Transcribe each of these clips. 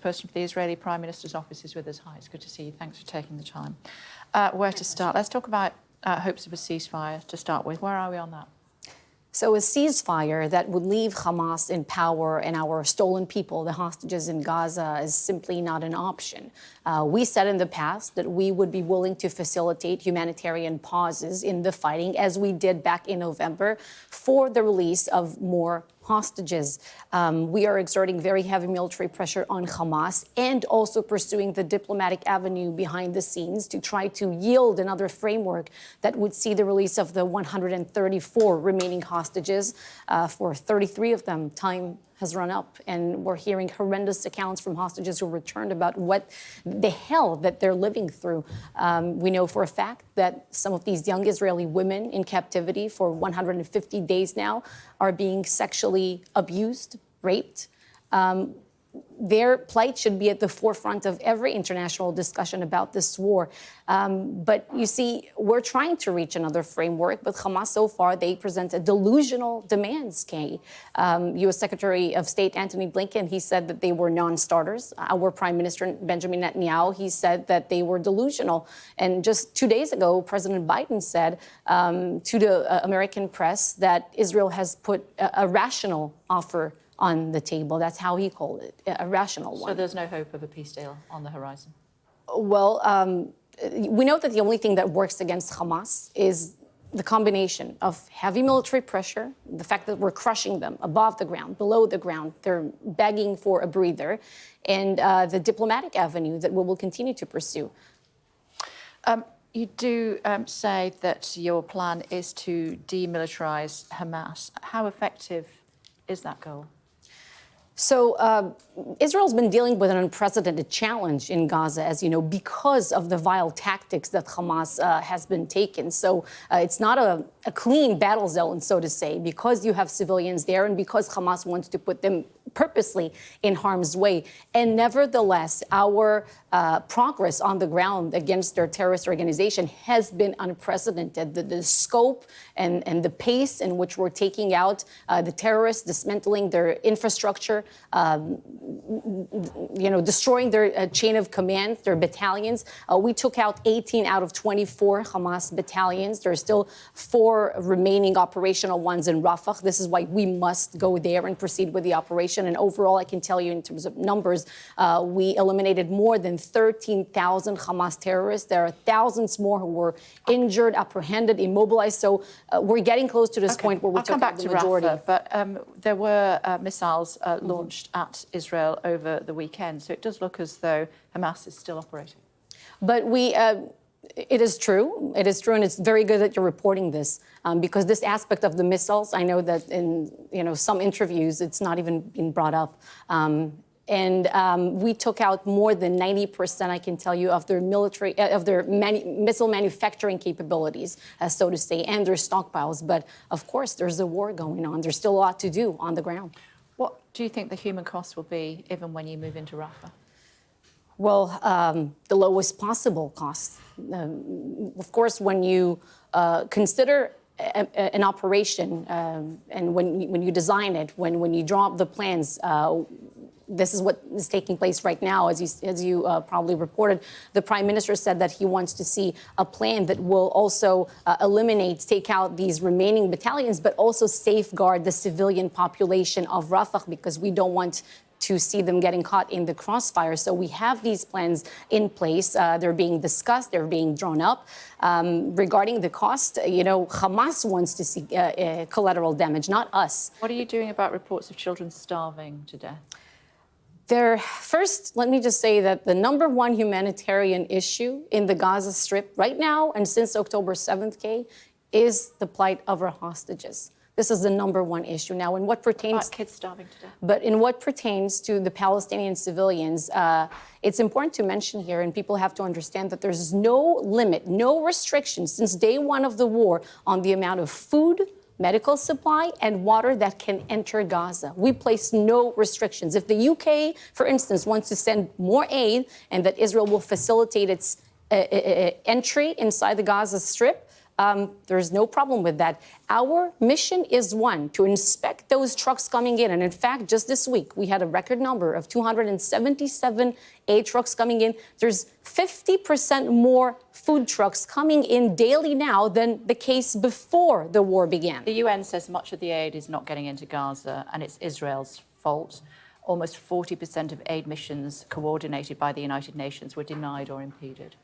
spokesperson for the Israeli Prime Minister's office, is with us. Hi, it's good to see you. Thanks for taking the time. Where to start? Let's talk about hopes of a ceasefire to start with. Where are we on that? So a ceasefire that would leave Hamas in power and our stolen people, the hostages in Gaza, is simply not an option. We said in the past that we would be willing to facilitate humanitarian pauses in the fighting, as we did back in November, for the release of more hostages. We are exerting very heavy military pressure on Hamas and also pursuing the diplomatic avenue behind the scenes to try to yield another framework that would see the release of the 134 remaining hostages. For 33 of them, time has run up, and we're hearing horrendous accounts from hostages who returned about what the hell that they're living through. We know for a fact that some of these young Israeli women in captivity for 150 days now are being sexually abused, raped. Their plight should be at the forefront of every international discussion about this war. But you see, we're trying to reach another framework, but Hamas so far, they present a delusional demands, Kay. U.S. Secretary of State Antony Blinken, he said that they were non-starters. Our Prime Minister Benjamin Netanyahu, he said that they were delusional. And just 2 days ago, President Biden said to the American press that Israel has put a rational offer on the table. That's how he called it, a rational one. So there's no hope of a peace deal on the horizon? Well, we know that the only thing that works against Hamas is the combination of heavy military pressure, the fact that we're crushing them above the ground, below the ground, they're begging for a breather, and the diplomatic avenue that we will continue to pursue. You do say that your plan is to demilitarize Hamas. How effective is that goal? So Israel's been dealing with an unprecedented challenge in Gaza, as you know, because of the vile tactics that Hamas has been taken. So it's not a clean battle zone, so to say, because you have civilians there and because Hamas wants to put them purposely in harm's way. And nevertheless, our progress on the ground against their terrorist organization has been unprecedented. The scope and the pace in which we're taking out the terrorists, dismantling their infrastructure, destroying their chain of command, their battalions. We took out 18 out of 24 Hamas battalions. There are still 4 remaining operational ones in Rafah. This is why we must go there and proceed with the operation. And overall, I can tell you in terms of numbers, we eliminated more than 13,000 Hamas terrorists. There are thousands more who were injured, apprehended, immobilized. So we're getting close to this point where we took out the majority. Rafah, but there were missiles launched at Israel over the weekend. So it does look as though Hamas is still operating. But it is true. It is true, and it's very good that you're reporting this because this aspect of the missiles, I know that in some interviews, it's not even been brought up. We took out more than 90%, I can tell you, of their missile manufacturing capabilities, so to say, and their stockpiles. But of course, there's a war going on. There's still a lot to do on the ground. What do you think the human cost will be, even when you move into Rafah? Well, the lowest possible cost. Of course, when you consider an operation and when you design it, when you draw up the plans, this is what is taking place right now. As you probably reported, the Prime Minister said that he wants to see a plan that will also take out these remaining battalions, but also safeguard the civilian population of Rafah, because we don't want to see them getting caught in the crossfire. So we have these plans in place. They're being discussed. They're being drawn up. Regarding the cost, Hamas wants to see collateral damage, not us. What are you doing about reports of children starving to death? First, let me just say that the number one humanitarian issue in the Gaza Strip right now and since October 7th, Kay, is the plight of our hostages. This is the number one issue. Now, in what pertains... kids starving to death. But in what pertains to the Palestinian civilians, it's important to mention here, and people have to understand that there's no limit, no restriction since day one of the war on the amount of food, medical supply, and water that can enter Gaza. We place no restrictions. If the UK, for instance, wants to send more aid and that Israel will facilitate its entry inside the Gaza Strip, There's no problem with that. Our mission is one, to inspect those trucks coming in. And in fact, just this week, we had a record number of 277 aid trucks coming in. There's 50% more food trucks coming in daily now than the case before the war began. The UN says much of the aid is not getting into Gaza, and it's Israel's fault. Almost 40% of aid missions coordinated by the United Nations were denied or impeded.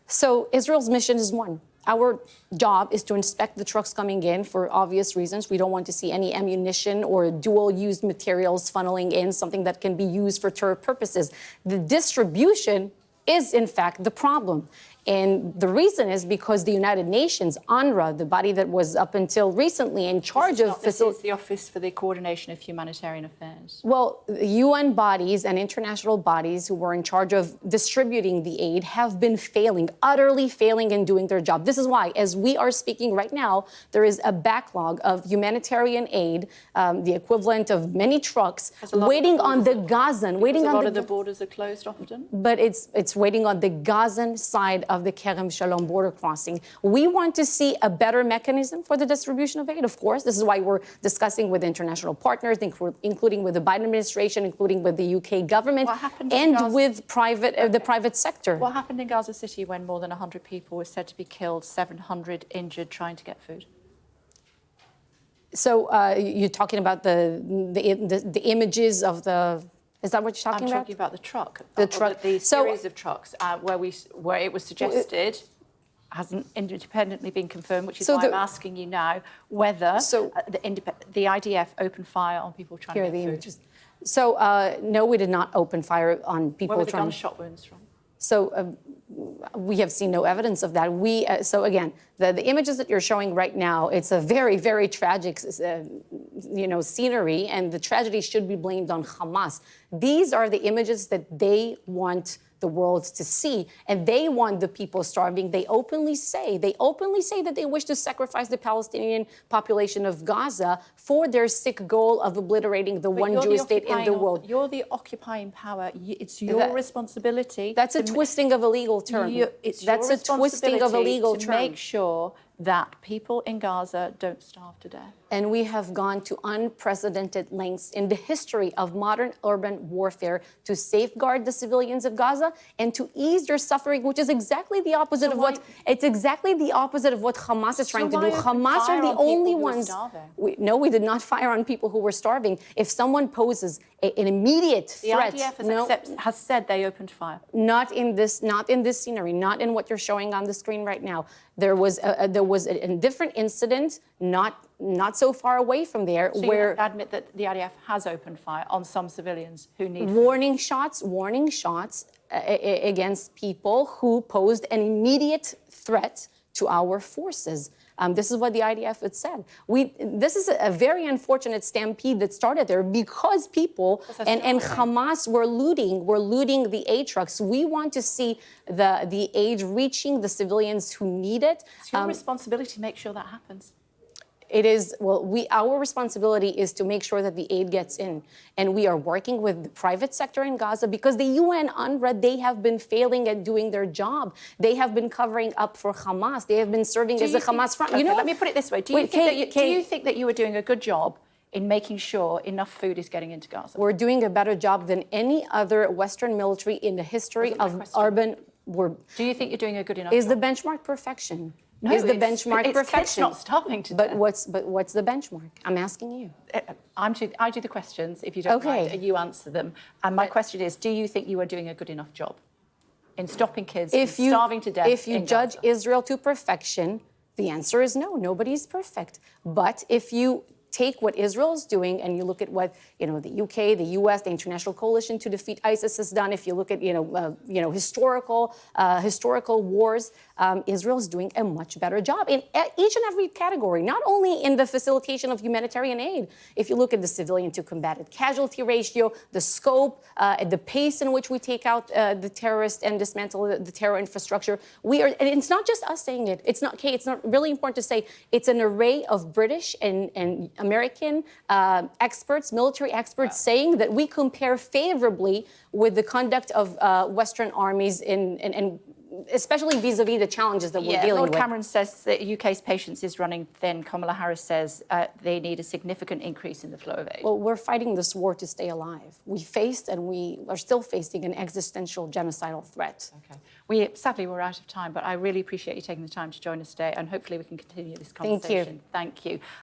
So Israel's mission is one. Our job is to inspect the trucks coming in for obvious reasons. We don't want to see any ammunition or dual-use materials funneling in, something that can be used for terror purposes. The distribution is, in fact, the problem. And the reason is because the United Nations, UNRWA, the body that was up until recently in charge of... This is the Office for the Coordination of Humanitarian Affairs. Well, UN bodies and international bodies who were in charge of distributing the aid have been failing, utterly failing in doing their job. This is why, as we are speaking right now, there is a backlog of humanitarian aid, the equivalent of many trucks, waiting on the Gazan, waiting on a lot of the borders are closed often. But it's waiting on the Gazan side of the Kerem Shalom border crossing. We want to see a better mechanism for the distribution of aid, of course. This is why we're discussing with international partners, including with the Biden administration, including with the UK government, and with the private sector. What happened in Gaza City when more than 100 people were said to be killed, 700 injured trying to get food? So you're talking about the images of the... Is that what you're talking about? I'm talking about the truck. The truck. The series of trucks where it was suggested, hasn't independently been confirmed, which is why I'm asking you now whether the IDF opened fire on people trying to get food. Images. So no, we did not open fire on people Where were the trying. gunshot wounds from? So we have seen no evidence of that. So again, the images that you're showing right now, it's a very, very tragic, scenery, and the tragedy should be blamed on Hamas. These are the images that they want the world to see, and they want the people starving. They openly say that they wish to sacrifice the Palestinian population of Gaza for their sick goal of obliterating the one Jewish state in the world. You're the occupying power. It's your responsibility. That's a twisting of a legal term. That's a twisting of a legal term. To make sure that people in Gaza don't starve to death. And we have gone to unprecedented lengths in the history of modern urban warfare to safeguard the civilians of Gaza and to ease their suffering, which is exactly the opposite of what Hamas is trying to do. Hamas are the only ones. We did not fire on people who were starving. If someone poses an immediate threat, the IDF has said they opened fire. Not in this scenery, not in what you're showing on the screen right now. There was a different incident, not so far away from there, so where you admit that the IDF has opened fire on some civilians who need warning shots against people who posed an immediate threat to our forces. This is what the IDF had said. This is a very unfortunate stampede that started there because people and Hamas were looting the aid trucks. We want to see the aid reaching the civilians who need it. It's your responsibility to make sure that happens. It is, our responsibility is to make sure that the aid gets in. And we are working with the private sector in Gaza because the UN, UNRWA, they have been failing at doing their job. They have been covering up for Hamas. They have been serving as a Hamas front. Okay, let me put it this way. Do you think that you were doing a good job in making sure enough food is getting into Gaza? We're doing a better job than any other Western military in the history of urban... Do you think you're doing a good enough job? Is the benchmark perfection? No, is the benchmark perfection? It's not starving to death. But what's the benchmark? I'm asking you. I do the questions. If you don't mind, you answer them. And my question is: do you think you are doing a good enough job in stopping kids from starving to death? If you judge Israel to perfection, the answer is no. Nobody's perfect. But if you take what Israel is doing and you look at what the UK, the US, the international coalition to defeat ISIS has done. If you look at historical wars, Israel is doing a much better job in each and every category. Not only in the facilitation of humanitarian aid. If you look at the civilian to combatant casualty ratio, the scope, the pace in which we take out the terrorists and dismantle the terror infrastructure, and it's not just us saying it. It's not really important to say. It's an array of British and American experts, military experts, saying that we compare favorably with the conduct of Western armies and especially vis-a-vis the challenges that we're dealing Lord with. Cameron says that UK's patience is running thin. Kamala Harris says they need a significant increase in the flow of aid. Well, we're fighting this war to stay alive. We faced and we are still facing an existential genocidal threat. Okay. Sadly, we're out of time, but I really appreciate you taking the time to join us today, and hopefully we can continue this conversation. Thank you. Thank you.